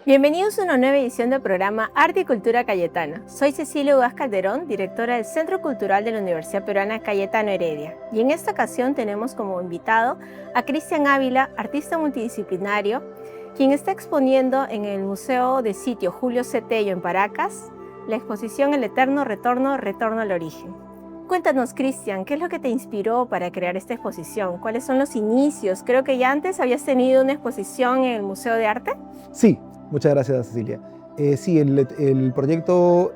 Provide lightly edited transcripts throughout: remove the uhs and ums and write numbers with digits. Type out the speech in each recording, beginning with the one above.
Bienvenidos a una nueva edición del programa Arte y Cultura Cayetana. Soy Cecilia Ugaz Calderón, directora del Centro Cultural de la Universidad Peruana Cayetano Heredia. Y en esta ocasión tenemos como invitado a Cristian Ávila, artista multidisciplinario, quien está exponiendo en el Museo de Sitio Julio C. Tello en Paracas la exposición El Eterno Retorno, Retorno al Origen. Cuéntanos, Cristian, ¿qué es lo que te inspiró para crear esta exposición? ¿Cuáles son los inicios? Creo que ya antes habías tenido una exposición en el Museo de Arte. Sí. Muchas gracias, Cecilia. Sí, el proyecto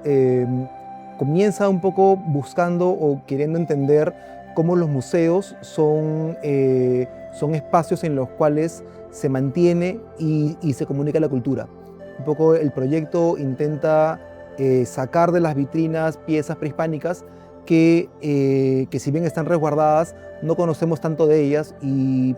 comienza un poco buscando o queriendo entender cómo los museos son espacios en los cuales se mantiene y se comunica la cultura. Un poco el proyecto intenta sacar de las vitrinas piezas prehispánicas que si bien están resguardadas, no conocemos tanto de ellas y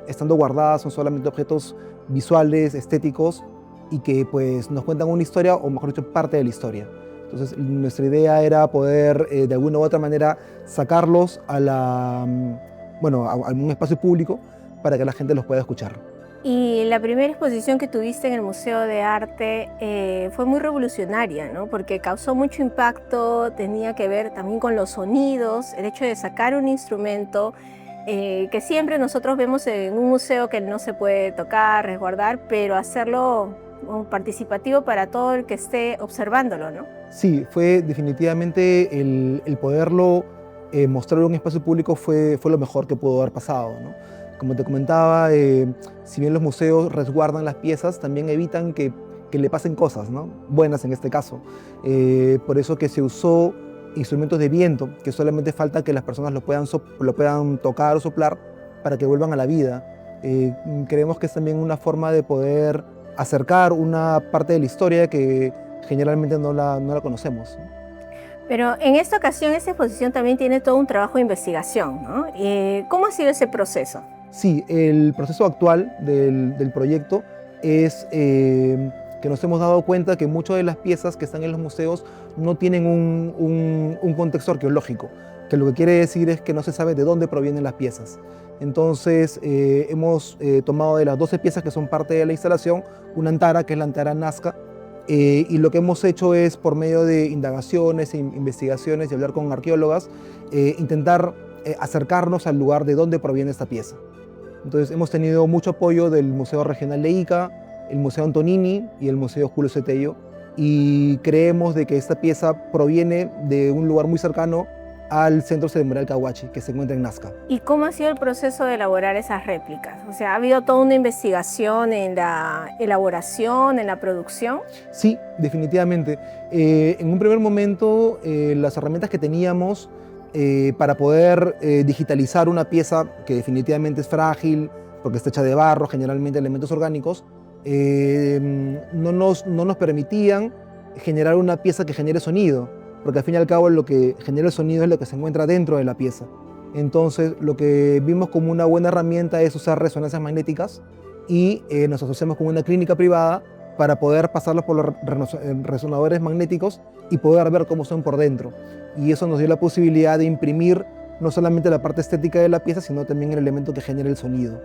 estando guardadas son solamente objetos visuales, estéticos, y que pues nos cuentan una historia, o mejor dicho, parte de la historia. Entonces nuestra idea era poder de alguna u otra manera sacarlos a un espacio público para que la gente los pueda escuchar. Y la primera exposición que tuviste en el Museo de Arte fue muy revolucionaria, ¿no? Porque causó mucho impacto, tenía que ver también con los sonidos, el hecho de sacar un instrumento que siempre nosotros vemos en un museo que no se puede tocar, resguardar, pero hacerlo participativo para todo el que esté observándolo, ¿no? Sí, fue definitivamente el poderlo mostrar en un espacio público fue lo mejor que pudo haber pasado, ¿no? Como te comentaba, si bien los museos resguardan las piezas, también evitan que le pasen cosas, ¿no? Buenas en este caso. Por eso que se usó instrumentos de viento, que solamente falta que las personas lo puedan tocar o soplar para que vuelvan a la vida. Creemos que es también una forma de poder acercar una parte de la historia que generalmente no la conocemos. Pero en esta ocasión, esta exposición también tiene todo un trabajo de investigación, ¿no? ¿Cómo ha sido ese proceso? Sí, el proceso actual del proyecto es que nos hemos dado cuenta que muchas de las piezas que están en los museos no tienen un contexto arqueológico, que lo que quiere decir es que no se sabe de dónde provienen las piezas. Entonces hemos tomado de las 12 piezas que son parte de la instalación, una antara, que es la antara Nazca, y lo que hemos hecho es, por medio de indagaciones, investigaciones y hablar con arqueólogas, intentar acercarnos al lugar de dónde proviene esta pieza. Entonces hemos tenido mucho apoyo del Museo Regional de Ica, el Museo Antonini y el Museo Julio C. Tello, y creemos de que esta pieza proviene de un lugar muy cercano al Centro Ceremonial Cahuachi, que se encuentra en Nazca. ¿Y cómo ha sido el proceso de elaborar esas réplicas? O sea, ¿ha habido toda una investigación en la elaboración, en la producción? Sí, definitivamente. En un primer momento, las herramientas que teníamos para poder digitalizar una pieza que definitivamente es frágil, porque está hecha de barro, generalmente elementos orgánicos, no nos permitían generar una pieza que genere sonido, porque al fin y al cabo lo que genera el sonido es lo que se encuentra dentro de la pieza. Entonces lo que vimos como una buena herramienta es usar resonancias magnéticas y nos asociamos con una clínica privada para poder pasarlos por los resonadores magnéticos y poder ver cómo son por dentro. Y eso nos dio la posibilidad de imprimir no solamente la parte estética de la pieza, sino también el elemento que genera el sonido.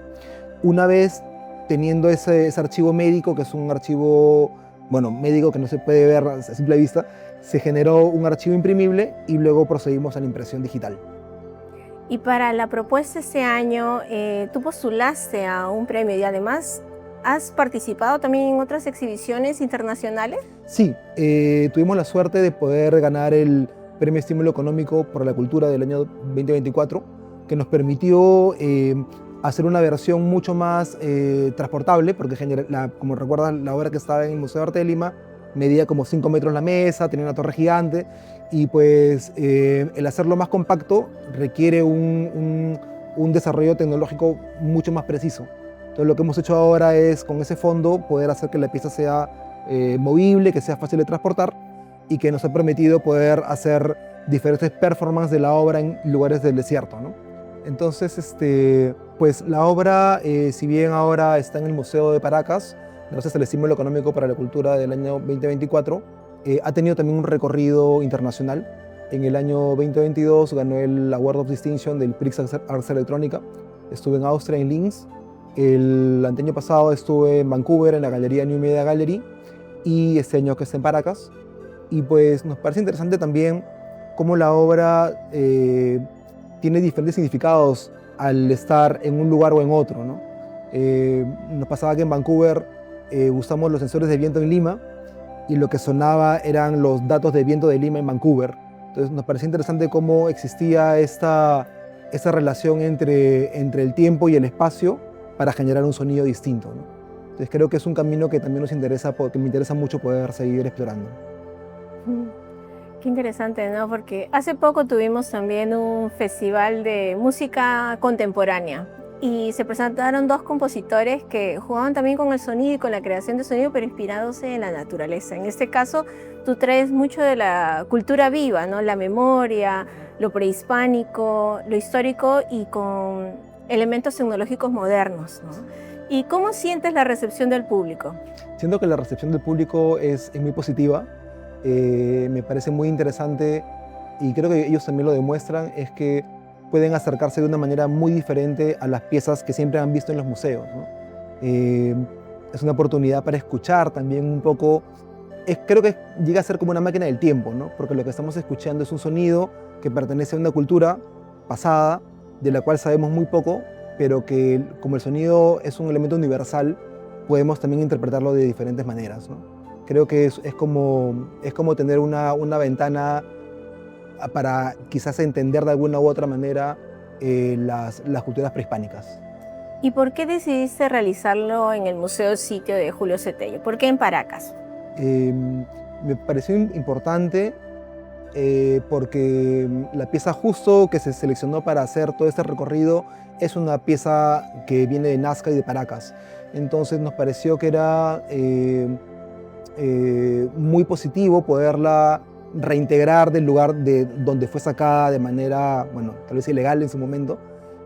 Una vez teniendo ese archivo médico, que es un archivo médico que no se puede ver a simple vista, se generó un archivo imprimible y luego procedimos a la impresión digital. Y para la propuesta este año, tú postulaste a un premio y además has participado también en otras exhibiciones internacionales. Sí, tuvimos la suerte de poder ganar el Premio Estímulo Económico por la Cultura del año 2024, que nos permitió hacer una versión mucho más transportable, porque como recuerdas, la obra que estaba en el Museo de Arte de Lima medía como 5 metros la mesa, tenía una torre gigante, y pues el hacerlo más compacto requiere un desarrollo tecnológico mucho más preciso. Entonces lo que hemos hecho ahora es, con ese fondo, poder hacer que la pieza sea movible, que sea fácil de transportar, y que nos ha permitido poder hacer diferentes performances de la obra en lugares del desierto, ¿no? Entonces, pues la obra, si bien ahora está en el Museo de Paracas, gracias al estímulo económico para la cultura del año 2024, ha tenido también un recorrido internacional. En el año 2022 ganó el Award of Distinction del Prix Arts Electrónica. Estuve en Austria, en Linz. El año pasado estuve en Vancouver, en la galería New Media Gallery, y este año que está en Paracas. Y pues nos parece interesante también cómo la obra tiene diferentes significados al estar en un lugar o en otro, ¿no? Nos pasaba que en Vancouver usamos los sensores de viento en Lima y lo que sonaba eran los datos de viento de Lima en Vancouver. Entonces nos parecía interesante cómo existía esta relación entre el tiempo y el espacio para generar un sonido distinto, ¿no? Entonces creo que es un camino que también nos interesa, que me interesa mucho poder seguir explorando. Qué interesante, ¿no? Porque hace poco tuvimos también un festival de música contemporánea y se presentaron dos compositores que jugaban también con el sonido y con la creación de sonido, pero inspirados en la naturaleza. En este caso, tú traes mucho de la cultura viva, ¿no? La memoria, lo prehispánico, lo histórico y con elementos tecnológicos modernos, ¿no? ¿Y cómo sientes la recepción del público? Siento que la recepción del público es muy positiva. Me parece muy interesante y creo que ellos también lo demuestran, es que pueden acercarse de una manera muy diferente a las piezas que siempre han visto en los museos, ¿no? Es una oportunidad para escuchar también un poco. Creo que llega a ser como una máquina del tiempo, ¿no? Porque lo que estamos escuchando es un sonido que pertenece a una cultura pasada, de la cual sabemos muy poco, pero que como el sonido es un elemento universal, podemos también interpretarlo de diferentes maneras, ¿no? Creo que es como tener una ventana para quizás entender de alguna u otra manera las culturas prehispánicas. ¿Y por qué decidiste realizarlo en el Museo Sitio de Julio Cetello? ¿Por qué en Paracas? Me pareció importante porque la pieza justo que se seleccionó para hacer todo este recorrido es una pieza que viene de Nazca y de Paracas. Entonces nos pareció que era muy positivo poderla reintegrar del lugar de donde fue sacada de manera, bueno, tal vez ilegal en su momento,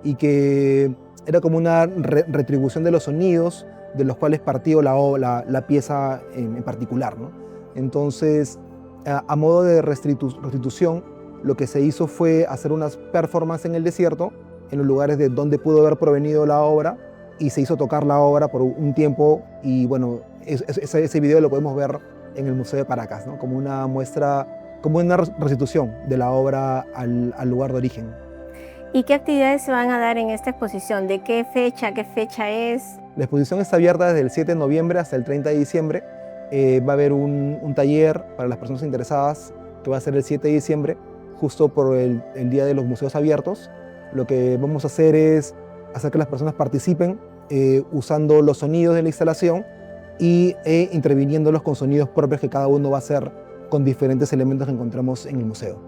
y que era como una retribución de los sonidos de los cuales partió la pieza en particular, ¿no? Entonces, a modo de restitución, lo que se hizo fue hacer unas performances en el desierto, en los lugares de donde pudo haber provenido la obra, y se hizo tocar la obra por un tiempo, y bueno, ese video lo podemos ver en el Museo de Paracas, ¿no? Como una muestra, como una restitución de la obra al lugar de origen. ¿Y qué actividades se van a dar en esta exposición? ¿De qué fecha? ¿Qué fecha es? La exposición está abierta desde el 7 de noviembre hasta el 30 de diciembre. Va a haber un taller para las personas interesadas que va a ser el 7 de diciembre, justo por el Día de los Museos Abiertos. Lo que vamos a hacer es hacer que las personas participen usando los sonidos de la instalación y interviniéndolos con sonidos propios que cada uno va a hacer con diferentes elementos que encontramos en el museo.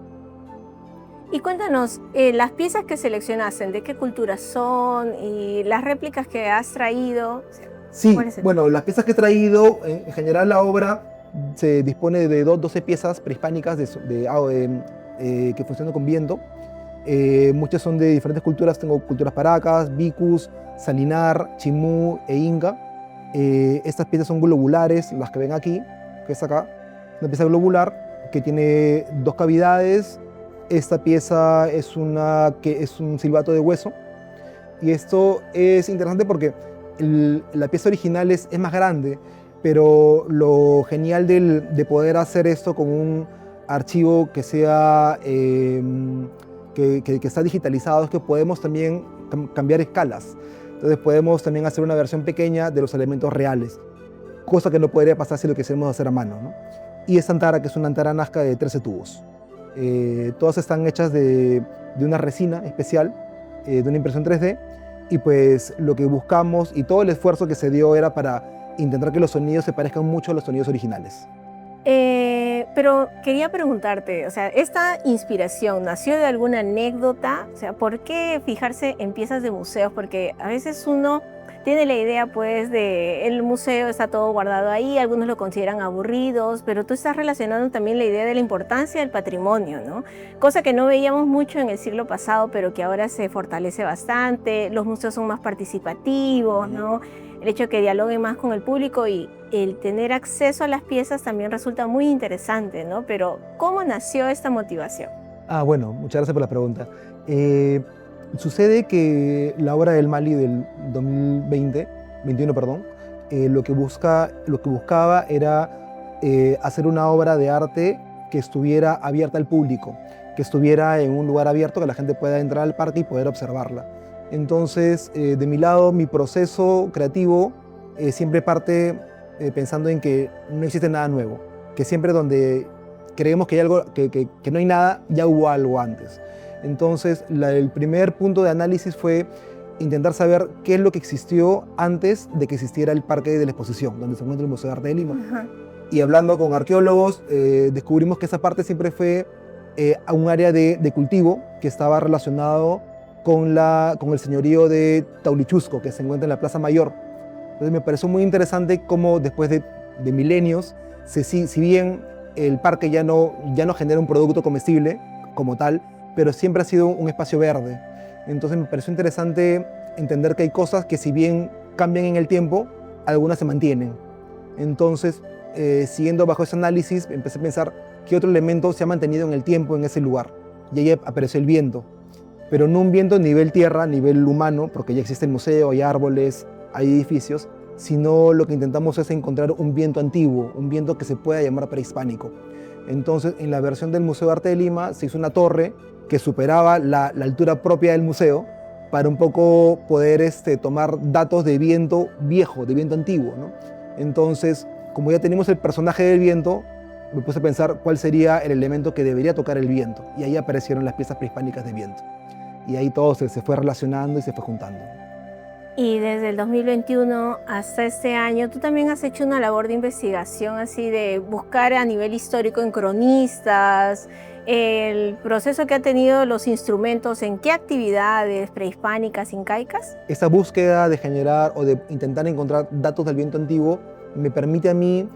Y cuéntanos, las piezas que seleccionaste, ¿de qué cultura son? Y las réplicas que has traído. Sí, bueno, las piezas que he traído, en general la obra se dispone de 12 piezas prehispánicas que funcionan con viento. Muchas son de diferentes culturas, tengo culturas paracas, bicus, salinar, chimú e inca. Estas piezas son globulares, las que ven aquí, que es acá, una pieza globular que tiene 2 cavidades. Esta pieza es un silbato de hueso, y esto es interesante porque la pieza original es más grande, pero lo genial de poder hacer esto con un archivo que sea que está digitalizado es que podemos también cambiar escalas. Entonces podemos también hacer una versión pequeña de los elementos reales, cosa que no podría pasar si lo quisiéramos hacer a mano, ¿no? Y esta antara, que es una antara Nazca de 13 tubos. Todas están hechas de una resina especial, de una impresión 3D, y pues lo que buscamos y todo el esfuerzo que se dio era para intentar que los sonidos se parezcan mucho a los sonidos originales. Pero quería preguntarte, o sea, ¿esta inspiración nació de alguna anécdota? O sea, ¿por qué fijarse en piezas de museos? Porque a veces uno tiene la idea, pues, de el museo está todo guardado ahí, algunos lo consideran aburridos, pero tú estás relacionando también la idea de la importancia del patrimonio, ¿no? Cosa que no veíamos mucho en el siglo pasado, pero que ahora se fortalece bastante, los museos son más participativos, ¿no? el hecho de que dialoguen más con el público y el tener acceso a las piezas también resulta muy interesante, ¿no? Pero, ¿cómo nació esta motivación? Bueno, muchas gracias por la pregunta. Sucede que la obra del Mali del 2021, perdón, lo que buscaba era hacer una obra de arte que estuviera abierta al público, que estuviera en un lugar abierto, que la gente pueda entrar al parque y poder observarla. Entonces, de mi lado, mi proceso creativo siempre parte pensando en que no existe nada nuevo, que siempre donde creemos que hay algo, que no hay nada, ya hubo algo antes. Entonces, el primer punto de análisis fue intentar saber qué es lo que existió antes de que existiera el Parque de la Exposición, donde se encuentra el Museo de Arte de Lima. Ajá. Y hablando con arqueólogos, descubrimos que esa parte siempre fue un área de cultivo que estaba relacionado con el señorío de Taulichusco, que se encuentra en la Plaza Mayor. Entonces me pareció muy interesante cómo después de milenios, si bien el parque ya no genera un producto comestible como tal, pero siempre ha sido un espacio verde. Entonces me pareció interesante entender que hay cosas que si bien cambian en el tiempo, algunas se mantienen. Entonces, siguiendo bajo ese análisis, empecé a pensar qué otro elemento se ha mantenido en el tiempo en ese lugar. Y ahí apareció el viento, pero no un viento a nivel tierra, a nivel humano, porque ya existe el museo, hay árboles, hay edificios, sino lo que intentamos es encontrar un viento antiguo, un viento que se pueda llamar prehispánico. Entonces, en la versión del Museo de Arte de Lima se hizo una torre que superaba la altura propia del museo para un poco poder tomar datos de viento viejo, de viento antiguo, ¿no? Entonces, como ya tenemos el personaje del viento, me puse a pensar cuál sería el elemento que debería tocar el viento. Y ahí aparecieron las piezas prehispánicas de viento. Y ahí todo se fue relacionando y se fue juntando. Y desde el 2021 hasta este año, tú también has hecho una labor de investigación, así de buscar a nivel histórico en cronistas, el proceso que han tenido los instrumentos, en qué actividades prehispánicas, incaicas. Esa búsqueda de generar o de intentar encontrar datos del viento antiguo me permite a mí,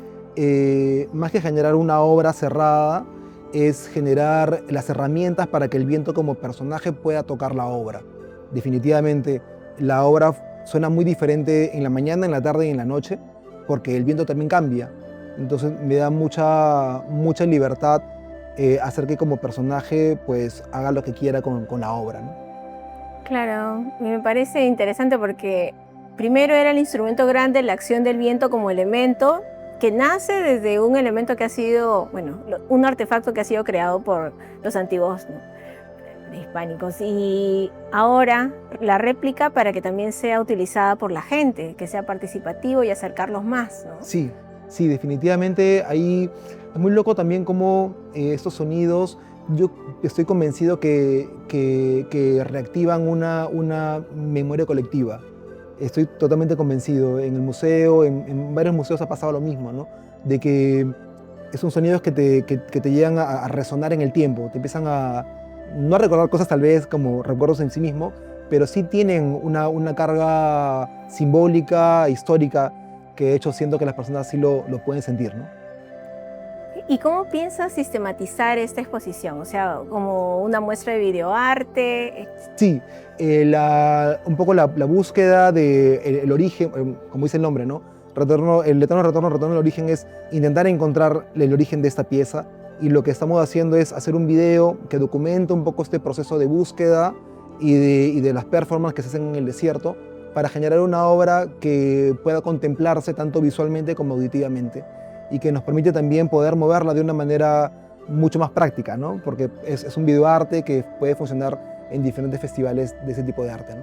más que generar una obra cerrada, es generar las herramientas para que el viento como personaje pueda tocar la obra. Definitivamente, la obra suena muy diferente en la mañana, en la tarde y en la noche, porque el viento también cambia. Entonces me da mucha libertad hacer que como personaje pues haga lo que quiera con la obra, ¿no? Claro, y me parece interesante porque primero era el instrumento grande, la acción del viento como elemento, que nace desde un elemento que ha sido, bueno, un artefacto que ha sido creado por los antiguos, ¿no?, prehispánicos, y ahora la réplica para que también sea utilizada por la gente, que sea participativo y acercarlos más, ¿no? Sí, sí, definitivamente ahí es muy loco también cómo estos sonidos, yo estoy convencido que reactivan una memoria colectiva. Estoy totalmente convencido. En el museo, en varios museos ha pasado lo mismo, ¿no? De que son sonidos que te llegan a resonar en el tiempo, te empiezan no a recordar cosas tal vez como recuerdos en sí mismo, pero sí tienen una carga simbólica, histórica, que de hecho siento que las personas sí lo pueden sentir, ¿no? ¿Y cómo piensas sistematizar esta exposición? O sea, como una muestra de videoarte. Sí, un poco la búsqueda del origen, como dice el nombre, ¿no? El eterno retorno al origen es intentar encontrar el origen de esta pieza, y lo que estamos haciendo es hacer un video que documenta un poco este proceso de búsqueda y de las performances que se hacen en el desierto para generar una obra que pueda contemplarse tanto visualmente como auditivamente y que nos permite también poder moverla de una manera mucho más práctica, ¿no? Porque es un videoarte que puede funcionar en diferentes festivales de ese tipo de arte, ¿no?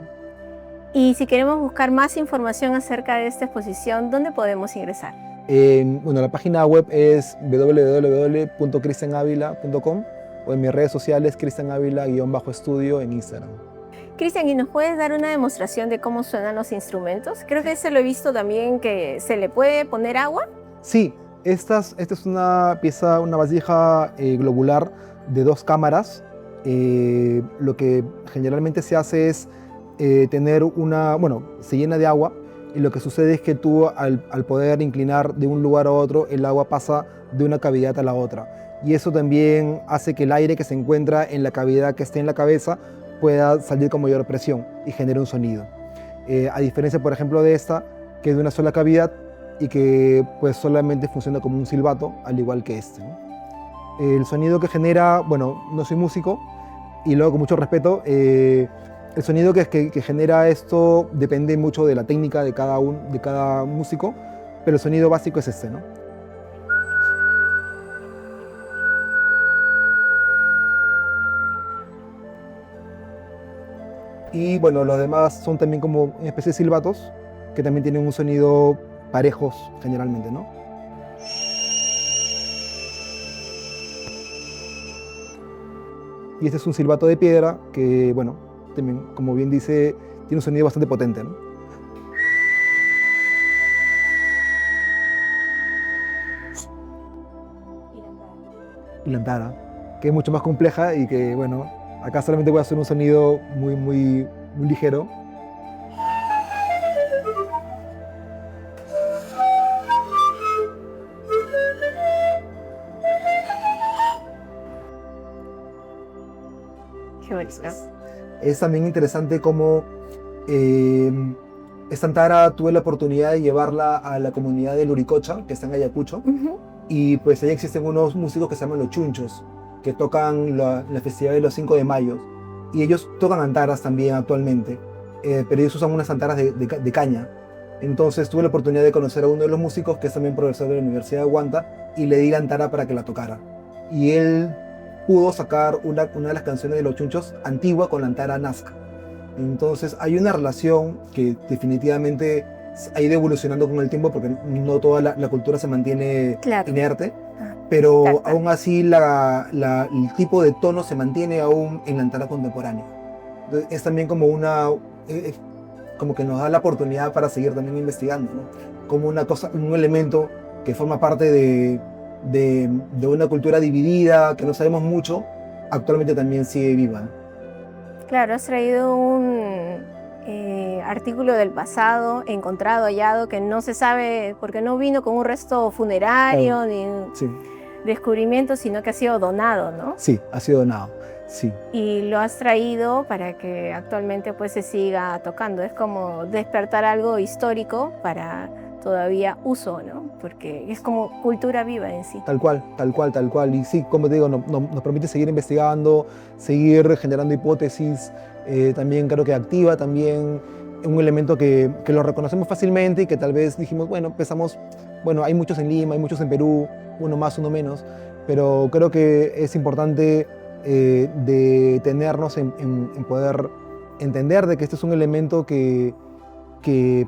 Y si queremos buscar más información acerca de esta exposición, ¿dónde podemos ingresar? Bueno, la página web es www.cristianavila.com o en mis redes sociales cristianavila_estudio en Instagram. Cristian, ¿y nos puedes dar una demostración de cómo suenan los instrumentos? Creo que ese lo he visto también, que se le puede poner agua. Sí, esta es una pieza, una vasija globular de 2 cámaras. Lo que generalmente se hace es tener se llena de agua, y lo que sucede es que tú al poder inclinar de un lugar a otro, el agua pasa de una cavidad a la otra. Y eso también hace que el aire que se encuentra en la cavidad que esté en la cabeza pueda salir con mayor presión y genere un sonido. A diferencia, por ejemplo, de esta, que es de una sola cavidad y que pues solamente funciona como un silbato, al igual que este, ¿no? El sonido que genera, bueno, no soy músico y luego con mucho respeto, el sonido que genera esto depende mucho de la técnica de cada músico, pero el sonido básico es este, ¿no? Y bueno, los demás son también como una especie de silbatos, que también tienen un sonido parejos generalmente, ¿no? Y este es un silbato de piedra que, bueno, también, como bien dice, tiene un sonido bastante potente, ¿no? Y la antara, que es mucho más compleja y que, bueno, acá solamente voy a hacer un sonido muy ligero. Qué bonito. Es también interesante cómo esta antara tuve la oportunidad de llevarla a la comunidad de Luricocha, que está en Ayacucho, y pues ahí existen unos músicos que se llaman los Chunchos, que tocan la festividad de los 5 de mayo, y ellos tocan antaras también actualmente, pero ellos usan unas antaras de caña. Entonces tuve la oportunidad de conocer a uno de los músicos, que es también profesor de la Universidad de Huanta, y le di la antara para que la tocara. Y él pudo sacar una de las canciones de los Chunchos antigua con la antara Nazca. Entonces hay una relación que definitivamente ha ido evolucionando con el tiempo, porque no toda la cultura se mantiene inerte, pero aún así el tipo de tono se mantiene aún en la antara contemporánea. Entonces, es también como como que nos da la oportunidad para seguir también investigando, ¿no? Como un elemento que forma parte de una cultura dividida, que no sabemos mucho, actualmente también sigue viva, ¿no? Claro, has traído un artículo del pasado, encontrado, hallado, que no se sabe, porque no vino con un resto funerario ni descubrimiento, sino que ha sido donado, ¿no? Sí, ha sido donado, sí. Y lo has traído para que actualmente pues se siga tocando. Es como despertar algo histórico para todavía uso, ¿no? Porque es como cultura viva en sí. Tal cual, tal cual, tal cual. Y sí, como te digo, nos permite seguir investigando, seguir generando hipótesis. También creo que activa también un elemento que lo reconocemos fácilmente y que tal vez dijimos, bueno, empezamos, bueno, hay muchos en Lima, hay muchos en Perú, uno más, uno menos, pero creo que es importante detenernos en poder entender de que este es un elemento que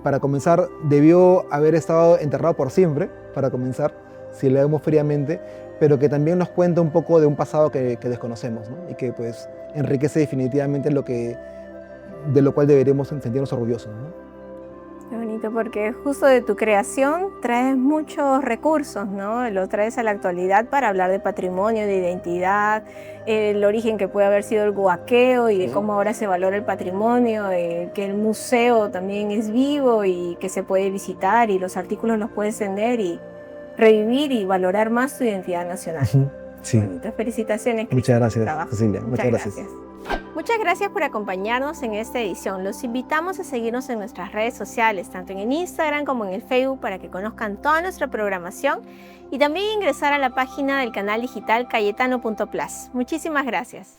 para comenzar debió haber estado enterrado por siempre, para comenzar, si le vemos fríamente, pero que también nos cuenta un poco de un pasado que desconocemos, ¿no? Y que pues enriquece definitivamente de lo cual deberíamos sentirnos orgullosos, ¿no? Qué bonito, porque justo de tu creación traes muchos recursos, ¿no? Lo traes a la actualidad para hablar de patrimonio, de identidad, el origen que puede haber sido el huaqueo y de cómo ahora se valora el patrimonio, que el museo también es vivo y que se puede visitar y los artículos los puedes tener y revivir y valorar más tu identidad nacional. Sí. Bonitas felicitaciones. Muchas gracias, Cecilia. Muchas gracias. Muchas gracias por acompañarnos en esta edición. Los invitamos a seguirnos en nuestras redes sociales, tanto en el Instagram como en el Facebook, para que conozcan toda nuestra programación y también ingresar a la página del canal digital cayetano.plus. Muchísimas gracias.